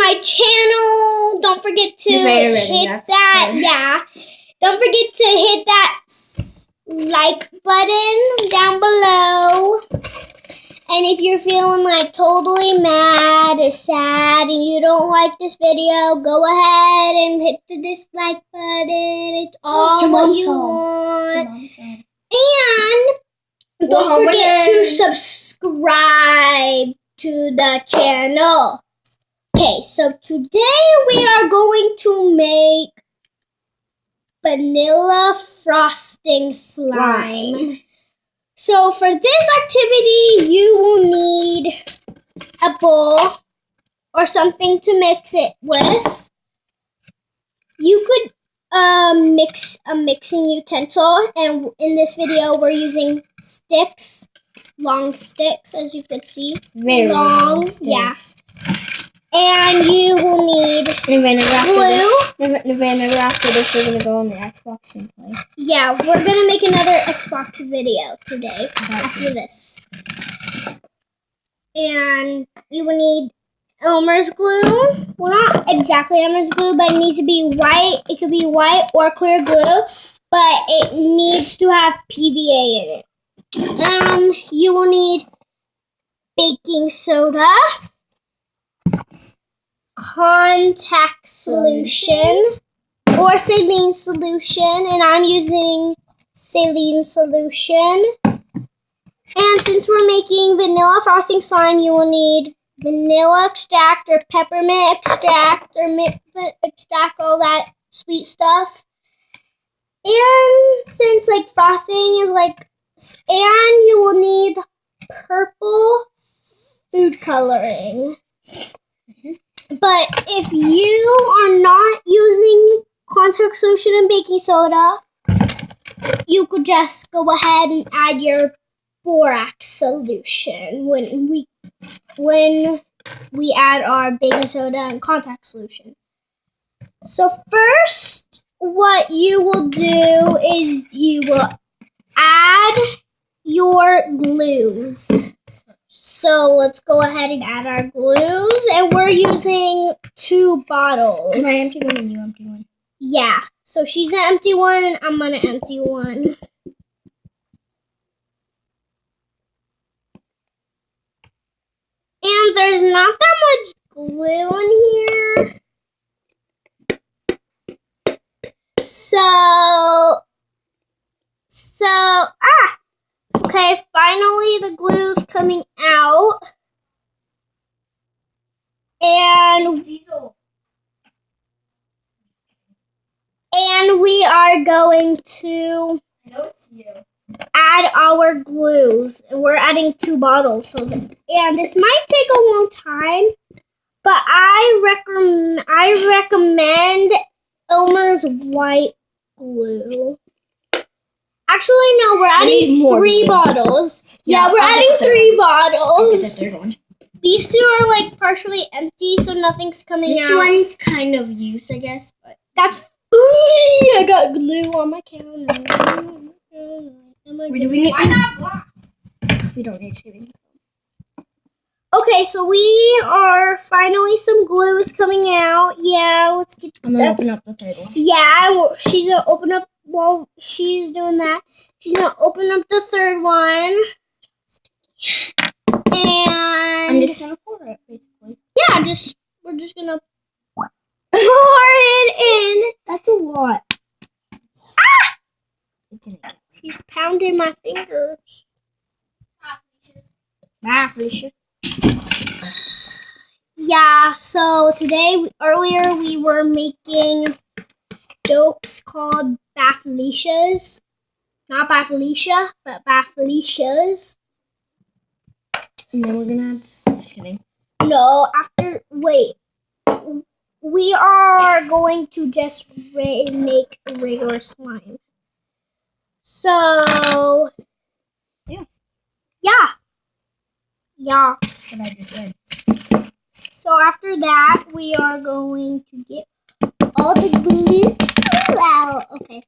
my channel. Don't forget to hit that. Yeah. Don't forget to hit that like button down below. And if you're feeling like totally mad or sad and you don't like this video, go ahead and hit the dislike button. It's all what you want. And don't forget to subscribe to the channel. Okay, so today we are going to make vanilla frosting slime. So for this activity, you will need a bowl or something to mix it with. You could mix a mixing utensil, and in this video, we're using sticks, long sticks, as you could see. Very long sticks. Yeah. And you will need glue. November after this, we're going to go on the Xbox and play. Yeah, we're going to make another Xbox video today after this. And you will need Elmer's glue. Well, not exactly Elmer's glue, but it needs to be white. It could be white or clear glue, but it needs to have PVA in it. You will need baking soda, contact solution or saline solution, and I'm using saline solution. And since we're making vanilla frosting slime, you will need vanilla extract or peppermint extract or mint extract, all that sweet stuff. And since like frosting is like, and you will need purple food coloring. But if you are not using contact solution and baking soda, you could just go ahead and add your borax solution when we add our baking soda and contact solution. So first, what you will do is you will add your glues. So let's go ahead and add our glues, and we're using 2 bottles. Am I empty one and you empty one? Yeah. So she's an empty one, and I'm gonna empty one. And there's not that much glue in here. Okay, finally the glue's coming out. And we are going to add our glues. And we're adding 2 bottles. And this might take a long time, but I recommend Elmer's white glue. Actually, no, we're adding 3 bottles. Yeah, we're adding 3 bottles. The third one. These 2 are like partially empty, so nothing's coming out. This one's kind of used, I guess, but that's. I got glue on my counter. Why not black? We don't need to. Okay, so we are finally some glue is coming out. Yeah, let's get. I'm gonna open up the third one. Yeah, she's gonna open up. While she's doing that, she's gonna open up the 3rd one. And I'm just gonna pour it, basically. Yeah, we're just gonna pour it in. That's a lot. Ah! She's pounding my fingers. Bye, Felicia. Yeah, so earlier we were making jokes called Bafelicias. Not Bafelicia, but Bafelicias. And then we're gonna just kidding. No, wait. We are going to just make regular slime. So, yeah. What I just said. So after that, we are going to get all the glue out. Okay.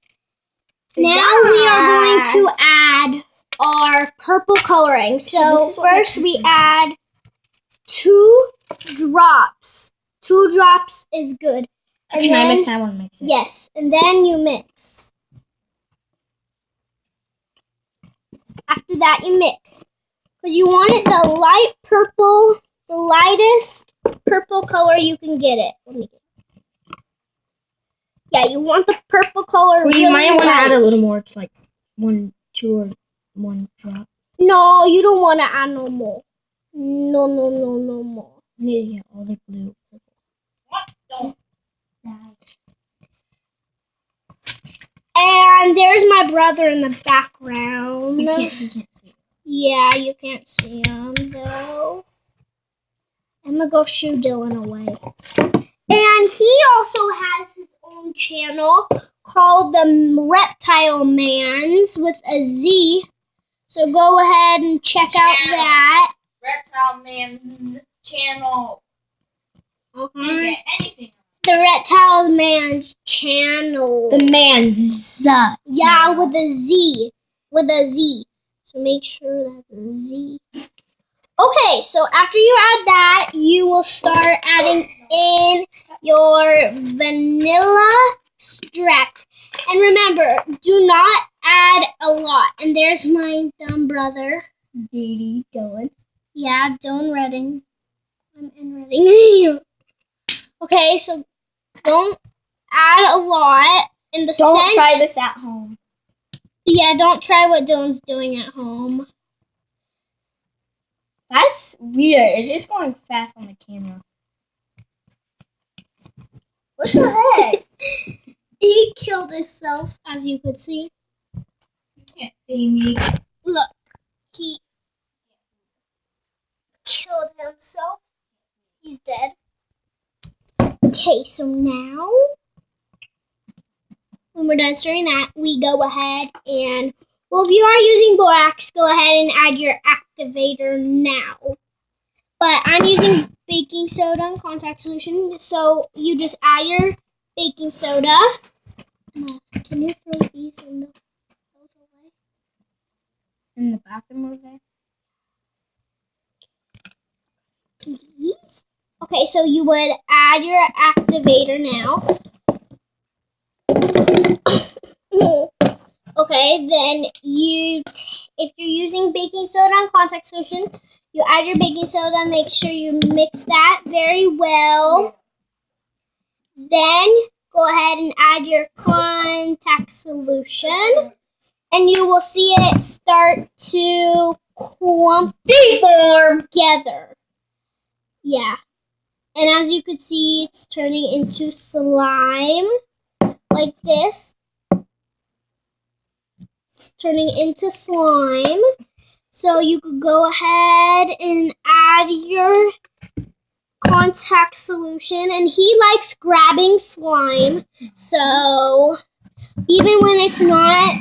Now we are going to add our purple coloring. So first we add 2 drops 2 drops is good. And Can I then, mix? I want to mix it. yes, and then you mix. After that, you mix. Because you want it the light purple, the lightest purple color you can get it. Let me get it. Yeah, you want the purple color. Well, you really might want to light. add a little more to like 1, 2, or 1 drop. No, you don't want to add no more. No more. You need to get all the blue. What? Don't. And there's my brother in the background. He can't see. Yeah, you can't see him though. I'm gonna go shoo Dylan away. And he also has his own channel called the Reptile Mans with a Z. So go ahead and check out that. Reptile Man's channel. You can Okay. get anything. The Reptile Man's channel. The man's. Yeah, with a Z. With a Z. So make sure that's a Z. Okay, so after you add that, you will start adding in your vanilla extract. And remember, do not add a lot. And there's my dumb brother. Dee Dylan. Yeah, Dylan Redding. I'm in Redding. Okay, so don't add a lot. In the Don't scent, try this at home. Yeah, don't try what Dylan's doing at home. That's weird. It's just going fast on the camera. What the heck? He killed himself, as you could see. You can't see me. Look, he killed himself. He's dead. Okay, so now, when we're done stirring that, we go ahead and, well, if you are using borax, go ahead and add your activator now. But I'm using baking soda and contact solution, so you just add your baking soda. Can you throw these in the away? In the bathroom over there? These? Okay, so you would add your activator now. Okay, then if you're using baking soda and contact solution, you add your baking soda. Make sure you mix that very well. Then go ahead and add your contact solution, and you will see it start to clump Deform! together. Yeah. And as you can see, it's turning into slime like this. It's turning into slime. So you could go ahead and add your contact solution. And he likes grabbing slime. So even when it's not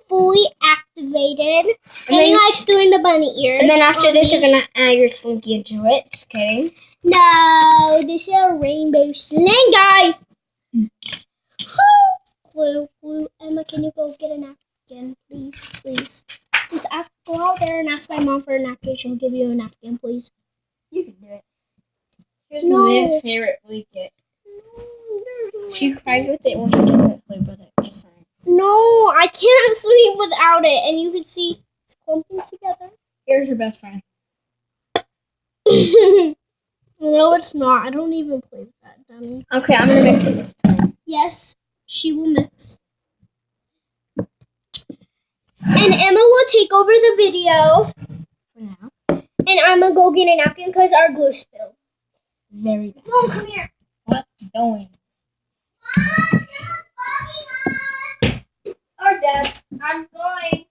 fully activated, and he likes doing the bunny ears. And then after this, you're going to add your slinky into it. Just kidding. No, this is a rainbow sling guy. Glue. Emma, can you go get a napkin, please? Please. Just go out there and ask my mom for a napkin. She'll give you a napkin, please. You can do it. Here's No. Lizz's favorite blanket. She cries with it when she doesn't sleep with it. Just saying. No, I can't sleep without it. And you can see it's clumping together. Here's your best friend. No, it's not. I don't even play with that, dummy. Okay, I'm going to mix it this time. Yes, she will mix. And Emma will take over the video. For now. And I'm going to go get a napkin because our glue spilled. Very bad. Mom, come here. What you doing? Oh, Dad, I'm going.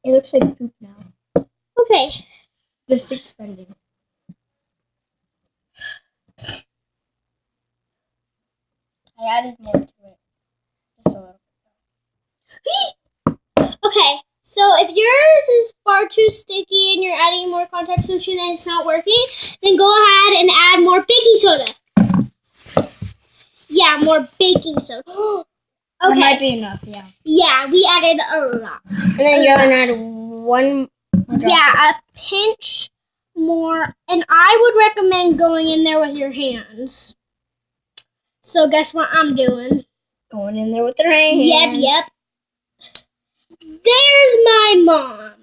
It looks like poop now. Okay. Just expanding. I added more to it. Just a little. Okay, So if yours is far too sticky and you're adding more contact solution and it's not working, then go ahead and add more baking soda. Yeah, more baking soda. That Okay. might be enough, yeah. Yeah, we added a lot. And then you're going to add one more drop. Yeah, a pinch more. And I would recommend going in there with your hands. So guess what I'm doing? Going in there with your hands. Yep. There's my mom.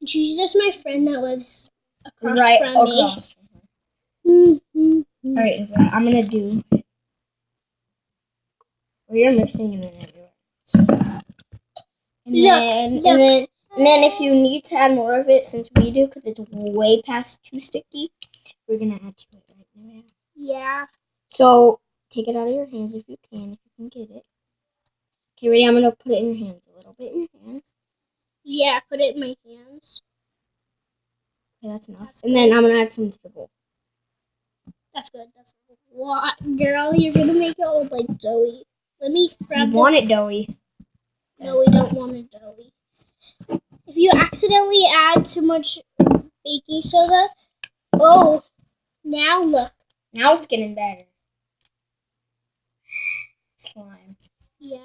She's just my friend that lives across from me. Across. Mm-hmm. Alright, so I'm going to do... Well, you're mixing and then everywhere. And then if you need to add more of it, since we do, because it's way past too sticky, we're going to add to it right now. Yeah. So, take it out of your hands if you can get it. Okay, ready? I'm going to put it in your hands, a little bit in your hands. Yeah, put it in my hands. Okay, that's enough. And then I'm going to add some to the bowl. That's good. That's what, girl? You're going to make it all like doughy. Let me grab this. You want it doughy. No, we don't want it doughy. If you accidentally add too much baking soda, oh, now look. Now it's getting better. Slime. Yeah,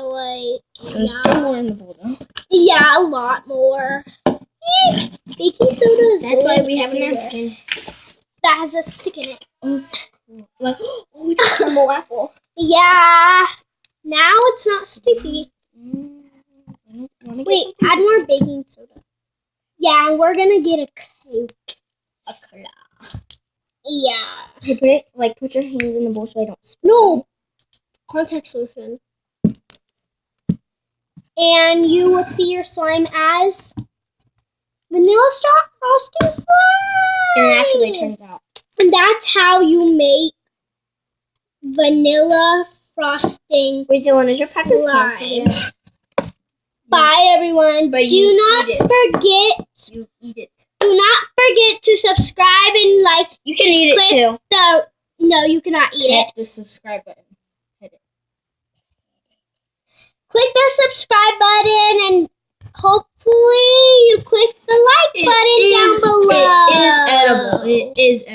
like. There's still more in the bowl, though. Yeah, a lot more. Baking soda is That's why going we have a everywhere. napkin. That has a stick in it. Oh, it's cool. Like, oh, it's a caramel apple. Yeah. Now it's not sticky. Wait, add more baking soda. Yeah, and we're gonna get a cake. A color. Yeah. Hey, put your hands in the bowl so I don't spill. No. Contact solution. And you will see your slime as vanilla frosting slime. And it actually turns out. And that's how you make vanilla frosting. Wait, Dylan, is your practice slime. Bye, everyone. But Do you not eat it. forget. You eat it. Do not forget to subscribe and like. You can eat it too. No, you cannot eat it. Hit the subscribe button. Hit it. Click the subscribe button and hopefully you click the like button down below. It is edible. It is edible.